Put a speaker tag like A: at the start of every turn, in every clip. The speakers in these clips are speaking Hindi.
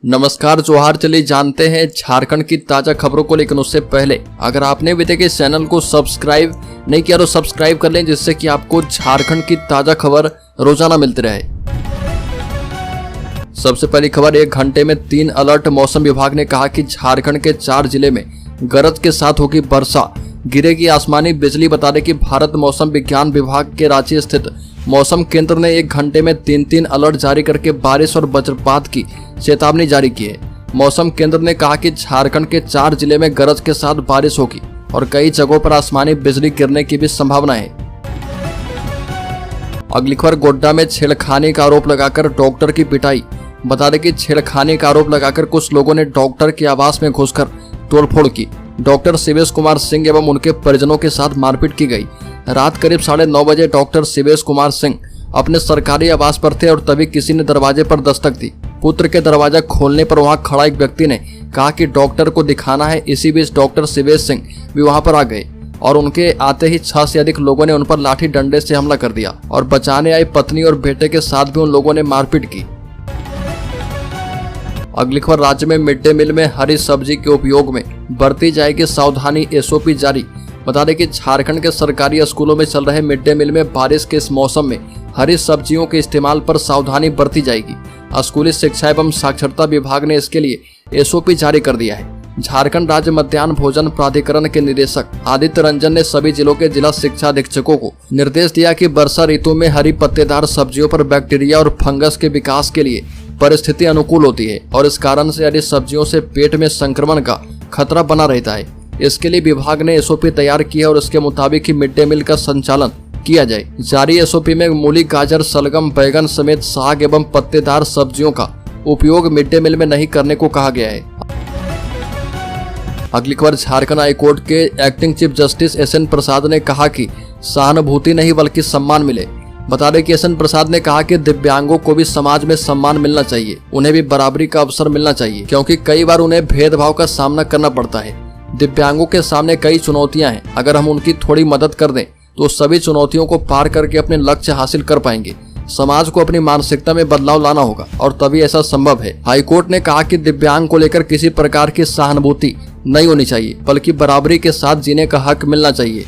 A: नमस्कार जोहार। चलिए जानते हैं झारखंड की ताजा खबरों को, लेकिन उससे पहले अगर आपने अभी तक इस चैनल को सब्सक्राइब नहीं किया तो सब्सक्राइब कर लें, जिससे कि आपको झारखंड की ताजा खबर रोजाना मिलती रहे। सबसे पहली खबर, 1 घंटे में 3 अलर्ट। मौसम विभाग ने कहा कि झारखंड के 4 जिले में गरज के साथ होगी वर्षा, गिरेगी आसमानी बिजली। बता दें कि भारत मौसम विज्ञान विभाग के रांची स्थित मौसम केंद्र ने 1 घंटे में 3 अलर्ट जारी करके बारिश और वज्रपात की चेतावनी जारी की है। मौसम केंद्र ने कहा कि झारखंड के 4 जिले में गरज के साथ बारिश होगी और कई जगहों पर आसमानी बिजली गिरने की भी संभावना है। अगली खबर, गोड्डा में छेड़खानी का आरोप लगाकर डॉक्टर की पिटाई। बता दें कि छेड़खानी का आरोप लगाकर कुछ लोगों ने डॉक्टर के आवास में घुसकर तोड़फोड़ की। डॉक्टर शिवेश कुमार सिंह एवं उनके परिजनों के साथ मारपीट की गई। रात करीब 9:30 बजे डॉक्टर शिवेश कुमार सिंह अपने सरकारी आवास पर थे और तभी किसी ने दरवाजे पर दस्तक दी। पुत्र के दरवाजा खोलने पर वहां खड़ा एक व्यक्ति ने कहा कि डॉक्टर को दिखाना है। इसी बीच डॉक्टर शिवेश सिंह भी वहां पर आ गए और उनके आते ही 6 से अधिक लोगों ने उन पर लाठी डंडे से हमला कर दिया और बचाने आई पत्नी और बेटे के साथ भी उन लोगों ने मारपीट की। अगली खबर, राज्य में मिड डे मील में हरी सब्जी के उपयोग में बरती जाएगी सावधानी, एसओपी जारी। बता दें कि झारखंड के सरकारी स्कूलों में चल रहे मिड डे मील में बारिश के इस मौसम में हरी सब्जियों के इस्तेमाल पर सावधानी बरती जाएगी। स्कूली शिक्षा एवं साक्षरता विभाग ने इसके लिए एसओपी जारी कर दिया है। झारखंड राज्य मध्याह्न भोजन प्राधिकरण के निदेशक आदित्य रंजन ने सभी जिलों के जिला शिक्षा अधीक्षकों को निर्देश दिया कि वर्षा ऋतु में हरी पत्तेदार सब्जियों पर बैक्टीरिया और फंगस के विकास के लिए परिस्थिति अनुकूल होती है और इस कारण से हरी सब्जियों से पेट में संक्रमण का खतरा बना रहता है। इसके लिए विभाग ने एसओपी तैयार की है और इसके मुताबिक ही मिड डे मील का संचालन किया जाए। जारी एसओपी में मूली, गाजर, सलगम, बैगन समेत साग एवं पत्तेदार सब्जियों का उपयोग मिड डे मील में नहीं करने को कहा गया है। अगली खबर, झारखंड हाईकोर्ट के एक्टिंग चीफ जस्टिस एसएन प्रसाद ने कहा कि सहानुभूति नहीं बल्कि सम्मान मिले। बता दें कि एसएन प्रसाद ने कहा कि दिव्यांगों को भी समाज में सम्मान मिलना चाहिए, उन्हें भी बराबरी का अवसर मिलना चाहिए, क्योंकि कई बार उन्हें भेदभाव का सामना करना पड़ता है। दिव्यांगों के सामने कई चुनौतियां हैं, अगर हम उनकी थोड़ी मदद कर दें तो सभी चुनौतियों को पार करके अपने लक्ष्य हासिल कर पाएंगे। समाज को अपनी मानसिकता में बदलाव लाना होगा और तभी ऐसा संभव है। हाईकोर्ट ने कहा कि दिव्यांग को लेकर किसी प्रकार की सहानुभूति नहीं होनी चाहिए, बल्कि बराबरी के साथ जीने का हक मिलना चाहिए।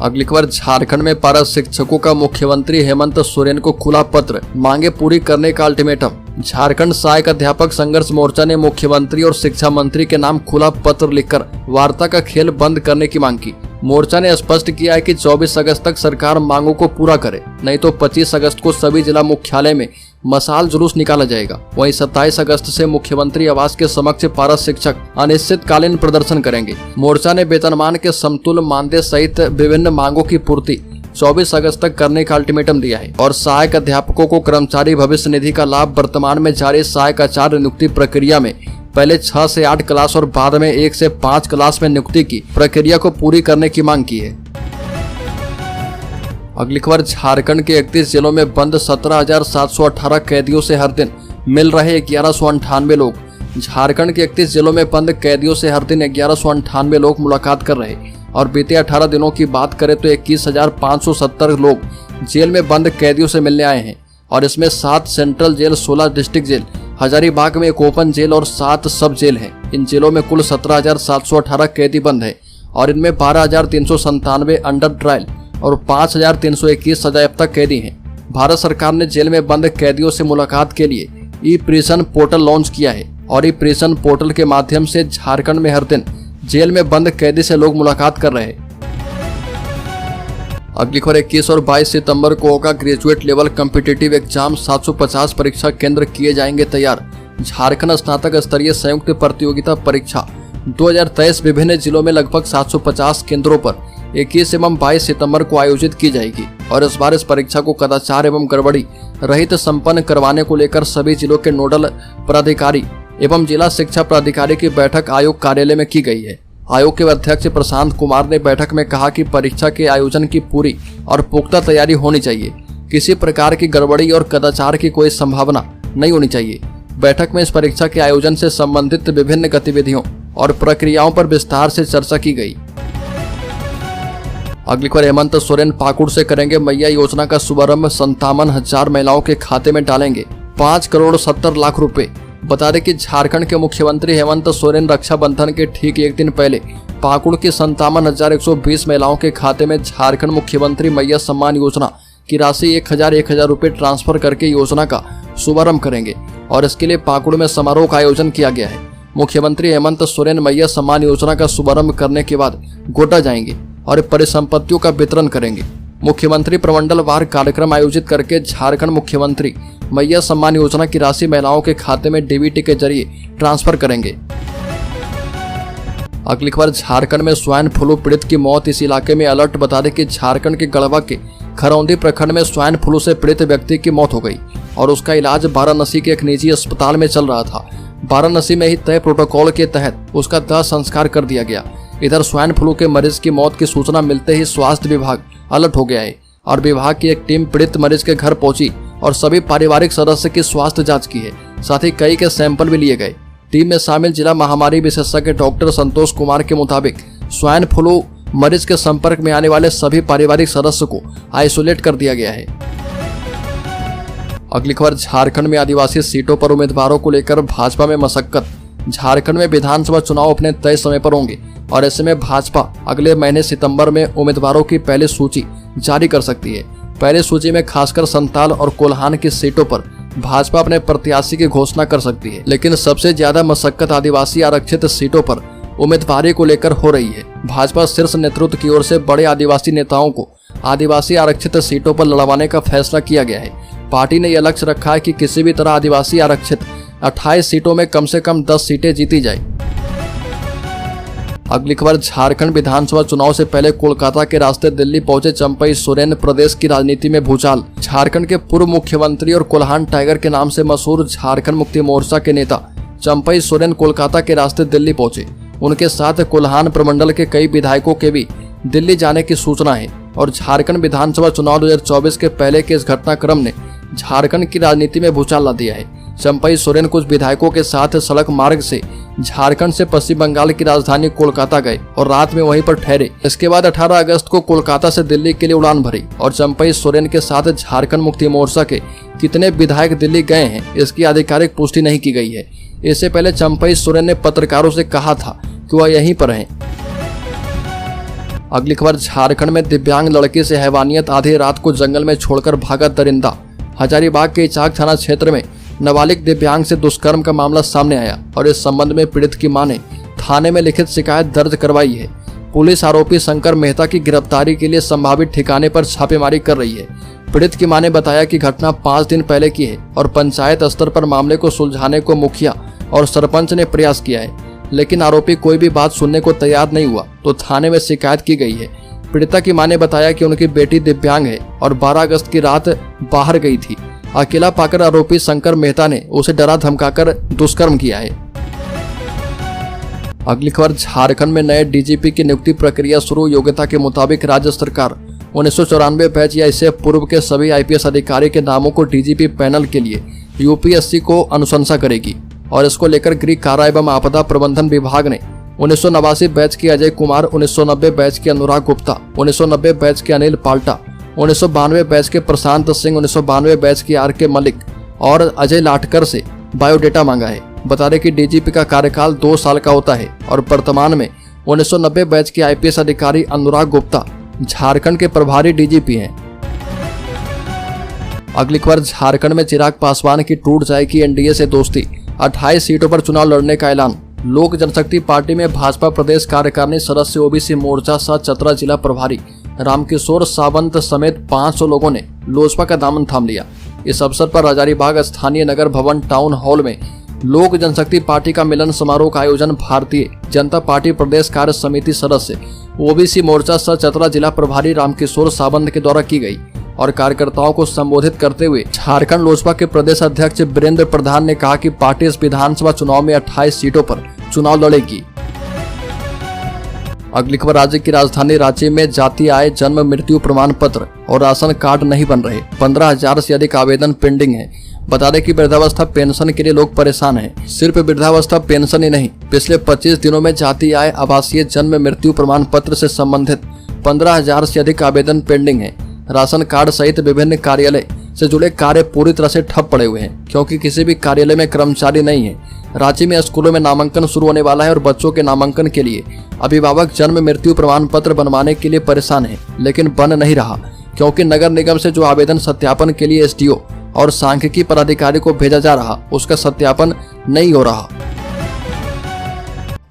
A: अगली खबर, झारखंड में पारा शिक्षकों का मुख्यमंत्री हेमंत सोरेन को खुला पत्र, मांगे पूरी करने का अल्टीमेटम। झारखंड सहायक अध्यापक संघर्ष मोर्चा ने मुख्यमंत्री और शिक्षा मंत्री के नाम खुला पत्र लिखकर वार्ता का खेल बंद करने की मांग की। मोर्चा ने स्पष्ट किया है कि 24 अगस्त तक सरकार मांगों को पूरा करे, नहीं तो 25 अगस्त को सभी जिला मुख्यालय में मशाल जुलूस निकाला जाएगा। वहीं 27 अगस्त से मुख्यमंत्री आवास के समक्ष पारा शिक्षक अनिश्चितकालीन प्रदर्शन करेंगे। मोर्चा ने वेतनमान के समतुल्य मानदेय सहित विभिन्न मांगों की पूर्ति 24 अगस्त तक करने का अल्टीमेटम दिया है और सहायक अध्यापकों को कर्मचारी भविष्य निधि का लाभ वर्तमान में जारी सहायक आचार्य नियुक्ति प्रक्रिया में पहले 6 से 8 क्लास और बाद में 1 से 5 क्लास में नियुक्ति की प्रक्रिया को पूरी करने की मांग की है। अगली खबर, झारखंड के 31 जिलों में बंद 17,718 कैदियों से हर दिन मिल रहे 1198 लोग। झारखंड के 31 जिलों में बंद कैदियों से हर दिन 1198 लोग मुलाकात कर रहे और बीते 18 दिनों की बात करें तो 21,570 लोग जेल में बंद कैदियों से मिलने आए हैं और इसमें 7 central jail, 16 district jail, Hazaribagh में एक ओपन जेल और 7 सब जेल हैं। इन जेलों में कुल 17,718 कैदी बंद हैं और इनमें 12,397 अंडर ट्रायल और 5,321 सजायाफ्ता कैदी हैं। भारत सरकार ने जेल में बंद कैदियों से मुलाकात के लिए ई प्रिजन पोर्टल लॉन्च किया है और ई प्रिजन पोर्टल के माध्यम से झारखंड में हर दिन जेल में बंद कैदी से लोग मुलाकात कर रहे हैं। अगली खबर, 21 और 22 सितंबर को होगा ग्रेजुएट लेवल कॉम्पिटिटिव एग्जाम। 750 परीक्षा केंद्र किए जाएंगे तैयार। झारखंड स्नातक स्तरीय संयुक्त प्रतियोगिता परीक्षा 2023 विभिन्न जिलों में लगभग 750 केंद्रों पर 21 एवं 22 सितंबर को आयोजित की जाएगी और इस बार इस परीक्षा को कदाचार एवं गड़बड़ी रहित संपन्न करवाने को लेकर सभी जिलों के नोडल प्राधिकारी एवं जिला शिक्षा प्राधिकारी की बैठक आयोग कार्यालय में की गई है। आयोग के अध्यक्ष प्रशांत कुमार ने बैठक में कहा कि परीक्षा के आयोजन की पूरी और पुख्ता तैयारी होनी चाहिए। किसी प्रकार की गड़बड़ी और कदाचार की कोई संभावना नहीं होनी चाहिए। बैठक में इस परीक्षा के आयोजन से संबंधित विभिन्न गतिविधियों और प्रक्रियाओं पर विस्तार से चर्चा की गई। अगली खबर, हेमंत सोरेन पाकुड़ से करेंगे मैया योजना का शुभारंभ। 57,000 महिलाओं के खाते में डालेंगे 5 करोड़ 70 लाख रुपए। बता दें कि झारखंड के मुख्यमंत्री हेमंत सोरेन रक्षाबंधन के ठीक एक दिन पहले पाकुड़ की 57,120 महिलाओं के खाते में झारखंड मुख्यमंत्री मैया सम्मान योजना की राशि 1,000 रुपए ट्रांसफर करके योजना का शुभारंभ करेंगे और इसके लिए पाकुड़ में समारोह का आयोजन किया गया है। मुख्यमंत्री हेमंत सोरेन मैया सम्मान योजना का शुभारंभ करने के बाद गोड्डा जाएंगे और परिसंपत्तियों का वितरण करेंगे। मुख्यमंत्री प्रमंडल वार कार्यक्रम आयोजित करके झारखंड मुख्यमंत्री मैया सम्मान योजना की राशि महिलाओं के खाते में डीबीटी के जरिए ट्रांसफर करेंगे। अगली खबर, झारखंड में स्वाइन फ्लू पीड़ित की मौत, इस इलाके में अलर्ट। बता दें कि झारखंड के गढ़वा के खरौंदी प्रखंड में स्वाइन फ्लू से पीड़ित व्यक्ति की मौत हो गई और उसका इलाज वाराणसी के एक निजी अस्पताल में चल रहा था। वाराणसी में ही तय प्रोटोकॉल के तहत उसका दाह संस्कार कर दिया गया। इधर स्वाइन फ्लू के मरीज की मौत की सूचना मिलते ही स्वास्थ्य विभाग अलर्ट हो गया है और विभाग की एक टीम पीड़ित मरीज के घर पहुंची और सभी पारिवारिक सदस्य की स्वास्थ्य जांच की है। साथ ही कई के सैंपल भी लिए गए। टीम में शामिल जिला महामारी विशेषज्ञ डॉक्टर संतोष कुमार के मुताबिक स्वाइन फ्लू मरीज के संपर्क में आने वाले सभी पारिवारिक सदस्य को आइसोलेट कर दिया गया है। अगली खबर, झारखंड में आदिवासी सीटों पर उम्मीदवारों को लेकर भाजपा में मशक्कत। झारखंड में विधानसभा चुनाव अपने तय समय पर होंगे और ऐसे में भाजपा अगले महीने सितंबर में उम्मीदवारों की पहली सूची जारी कर सकती है। पहली सूची में खासकर संताल और कोल्हान की सीटों पर भाजपा अपने प्रत्याशी की घोषणा कर सकती है, लेकिन सबसे ज्यादा मशक्कत आदिवासी आरक्षित सीटों पर उम्मीदवारी को लेकर हो रही है। भाजपा शीर्ष नेतृत्व की ओर से बड़े आदिवासी नेताओं को आदिवासी आरक्षित सीटों पर लड़वाने का फैसला किया गया है। पार्टी ने यह लक्ष्य रखा है कि किसी भी तरह आदिवासी आरक्षित 28 सीटों में कम से कम 10 सीटें जीती जाए। अगली खबर, झारखंड विधानसभा चुनाव से पहले कोलकाता के रास्ते दिल्ली पहुंचे चंपई सोरेन, प्रदेश की राजनीति में भूचाल। झारखंड के पूर्व मुख्यमंत्री और कोल्हान टाइगर के नाम से मशहूर झारखंड मुक्ति मोर्चा के नेता चंपई सोरेन कोलकाता के रास्ते दिल्ली पहुंचे। उनके साथ कोल्हान प्रमंडल के कई विधायकों के भी दिल्ली जाने की सूचना है और झारखंड विधानसभा चुनाव 2024 के पहले के इस घटनाक्रम ने झारखंड की राजनीति में भूचाल ला दिया है। चंपई सोरेन कुछ विधायकों के साथ सड़क मार्ग से झारखंड से पश्चिम बंगाल की राजधानी कोलकाता गए और रात में वहीं पर ठहरे। इसके बाद 18 अगस्त को कोलकाता से दिल्ली के लिए उड़ान भरी और चंपई सोरेन के साथ झारखंड मुक्ति मोर्चा के कितने विधायक दिल्ली गए हैं इसकी आधिकारिक पुष्टि नहीं की गई है। इससे पहले चंपई सोरेन ने पत्रकारों से कहा था कि वह यहीं पर हैं। अगली खबर, झारखंड में दिव्यांग लड़की से हैवानियत, आधी रात को जंगल में छोड़कर भागा दरिंदा। हजारीबाग के इचाक थाना क्षेत्र में नाबालिग दिव्यांग से दुष्कर्म का मामला सामने आया और इस संबंध में पीड़ित की मां ने थाने में लिखित शिकायत दर्ज करवाई है। पुलिस आरोपी शंकर मेहता की गिरफ्तारी के लिए संभावित ठिकाने पर छापेमारी कर रही है। पीड़ित की मां ने बताया कि घटना 5 दिन पहले की है और पंचायत स्तर पर मामले को सुलझाने को मुखिया और सरपंच ने प्रयास किया है, लेकिन आरोपी कोई भी बात सुनने को तैयार नहीं हुआ तो थाने में शिकायत की गई है। पीड़िता की मां ने बताया कि उनकी बेटी दिव्यांग है और 12 अगस्त की रात बाहर गई थी। अकेला पाकर आरोपी शंकर मेहता ने उसे डरा धमकाकर दुष्कर्म किया है। अगली खबर, झारखंड में नए डीजीपी की नियुक्ति प्रक्रिया शुरू। योग्यता के मुताबिक राज्य सरकार 1994 बैच या इससे पूर्व के सभी आईपीएस अधिकारी के नामों को डीजीपी पैनल के लिए यूपीएससी को अनुशंसा करेगी और इसको लेकर गृह कारा एवं आपदा प्रबंधन विभाग ने 1989 बैच के अजय कुमार, 1990 बैच के अनुराग गुप्ता, 1990 बैच के अनिल पाल्टा, 1992 बैच के प्रशांत सिंह, 1992 बैच के आर के मलिक और अजय लाटकर से बायोडेटा मांगा है। बता दें कि डीजीपी का कार्यकाल 2 साल का होता है और वर्तमान में 1990 बैच के आईपीएस अधिकारी अनुराग गुप्ता झारखंड के प्रभारी डीजीपी हैं। अगली खबर, झारखंड में चिराग पासवान की टूट जाएगी एनडीए से दोस्ती। 28 सीटों पर चुनाव लड़ने का ऐलान। लोक जनशक्ति पार्टी में भाजपा प्रदेश कार्यकारिणी सदस्य ओबीसी मोर्चा सह चतरा जिला प्रभारी रामकिशोर सावंत समेत 500 लोगों ने लोजपा का दामन थाम लिया। इस अवसर पर हजारीबाग स्थानीय नगर भवन टाउन हॉल में लोक जनशक्ति पार्टी का मिलन समारोह का आयोजन भारतीय जनता पार्टी प्रदेश कार्य समिति सदस्य ओबीसी मोर्चा सह चतरा जिला प्रभारी रामकिशोर सावंत के द्वारा की गई और कार्यकर्ताओं को संबोधित करते हुए झारखंड लोजपा के प्रदेश अध्यक्ष वीरेंद्र प्रधान ने कहा कि पार्टी इस विधानसभा चुनाव में 28 सीटों पर चुनाव लड़ेगी। अगली खबर, राज्य की राजधानी रांची में जाति आय जन्म मृत्यु प्रमाण पत्र और राशन कार्ड नहीं बन रहे। 15,000 से अधिक आवेदन पेंडिंग है। बता दें कि वृद्धावस्था पेंशन के लिए लोग परेशान हैं। सिर्फ वृद्धावस्था पेंशन ही नहीं, पिछले 25 दिनों में जाति आय आवासीय जन्म मृत्यु प्रमाण पत्र से संबंधित 15,000 से अधिक आवेदन पेंडिंग है। राशन कार्ड सहित विभिन्न कार्यालय से जुड़े कार्य पूरी तरह से ठप पड़े हुए हैं, क्योंकि किसी भी कार्यालय में कर्मचारी नहीं है। रांची में स्कूलों में नामांकन शुरू होने वाला है और बच्चों के नामांकन के लिए अभिभावक जन्म मृत्यु प्रमाण पत्र बनवाने के लिए परेशान है, लेकिन बन नहीं रहा, क्योंकि नगर निगम से जो आवेदन सत्यापन के लिए SDO और सांख्यिकी पदाधिकारी को भेजा जा रहा, उसका सत्यापन नहीं हो रहा।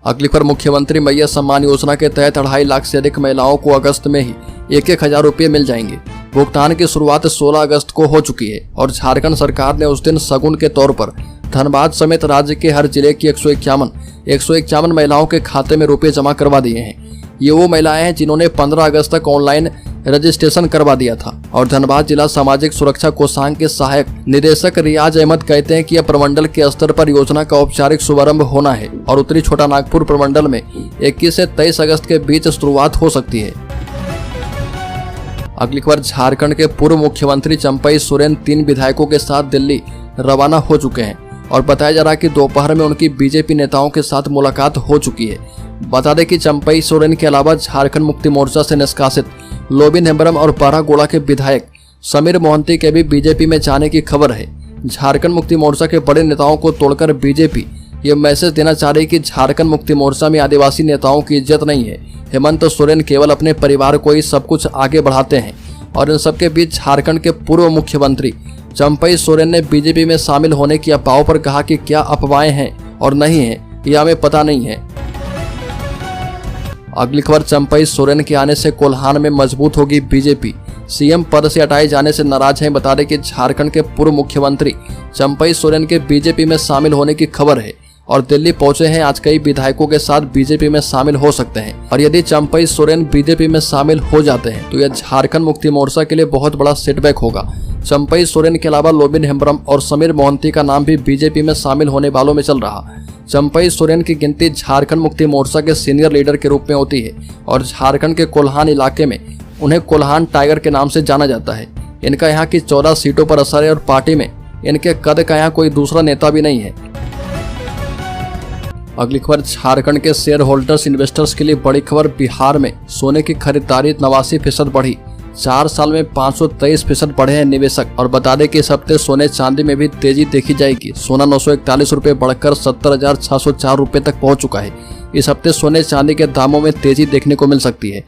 A: अगली खबर, मुख्यमंत्री मैया सम्मान योजना के तहत 2.5 लाख से अधिक महिलाओं को अगस्त में ही 1,000 रुपये मिल जाएंगे। भुगतान की शुरुआत 16 अगस्त को हो चुकी है और झारखंड सरकार ने उस दिन शगुन के तौर पर धनबाद समेत राज्य के हर जिले की 151 महिलाओं के खाते में रुपये जमा करवा दिए हैं। ये वो महिलाएं हैं जिन्होंने 15 अगस्त तक ऑनलाइन रजिस्ट्रेशन करवा दिया था। और धनबाद जिला सामाजिक सुरक्षा कोषांग के सहायक निदेशक रियाज अहमद कहते हैं कि यह प्रमंडल के स्तर पर योजना का औपचारिक शुभारंभ होना है और उत्तरी छोटा नागपुर प्रमंडल में 21 से 23 अगस्त के बीच शुरुआत हो सकती है। अगली खबर, झारखंड के पूर्व मुख्यमंत्री चंपई सोरेन 3 विधायकों के साथ दिल्ली रवाना हो चुके हैं और बताया जा रहा है कि दोपहर में उनकी बीजेपी नेताओं के साथ मुलाकात हो चुकी है। बता दें कि चंपई सोरेन के अलावा झारखंड मुक्ति मोर्चा से निष्कासित लोबिन हेम्ब्रम और बारागोड़ा के विधायक समीर मोहंती के भी बीजेपी में जाने की खबर है। झारखंड मुक्ति मोर्चा के बड़े नेताओं को तोड़कर बीजेपी ये मैसेज देना चाह रही कि झारखंड मुक्ति मोर्चा में आदिवासी नेताओं की इज्जत नहीं है। हेमंत सोरेन केवल अपने परिवार को ही सब कुछ आगे बढ़ाते हैं और इन सबके बीच झारखंड के पूर्व मुख्यमंत्री चंपई सोरेन ने बीजेपी में शामिल होने की अफवाहों पर कहा कि क्या अफवाहें हैं और नहीं है यह हमें पता नहीं है। अगली खबर, चंपई सोरेन के आने से कोल्हान में मजबूत होगी बीजेपी, सीएम पद से हटाए जाने से नाराज हैं। बता दें कि झारखंड के पूर्व मुख्यमंत्री चंपई सोरेन के बीजेपी में शामिल होने की खबर है और दिल्ली पहुंचे हैं। आज कई विधायकों के साथ बीजेपी में शामिल हो सकते हैं और यदि चंपई सोरेन बीजेपी में शामिल हो जाते हैं तो यह झारखंड मुक्ति मोर्चा के लिए बहुत बड़ा सेटबैक होगा। चंपई सोरेन के अलावा लोबिन हेम्ब्रम और समीर मोहंती का नाम भी बीजेपी में शामिल होने वालों में चल रहा। चंपई सोरेन की गिनती झारखंड मुक्ति मोर्चा के सीनियर लीडर के रूप में होती है और झारखंड के कोल्हान इलाके में उन्हें कोल्हान टाइगर के नाम से जाना जाता है। इनका यहाँ की 14 सीटों पर असर है और पार्टी में इनके कद का यहाँ कोई दूसरा नेता भी नहीं है। अगली खबर, झारखंड के शेयर होल्डर्स इन्वेस्टर्स के लिए बड़ी खबर, बिहार में सोने की खरीदारी 89% बढ़ी, 4 साल में 523% बढ़े हैं निवेशक। और बता दें कि इस हफ्ते सोने चांदी में भी तेजी देखी जाएगी। सोना 941 रुपये बढ़कर 70,604 रुपये तक पहुंच चुका है। इस हफ्ते सोने चांदी के दामों में तेजी देखने को मिल सकती है।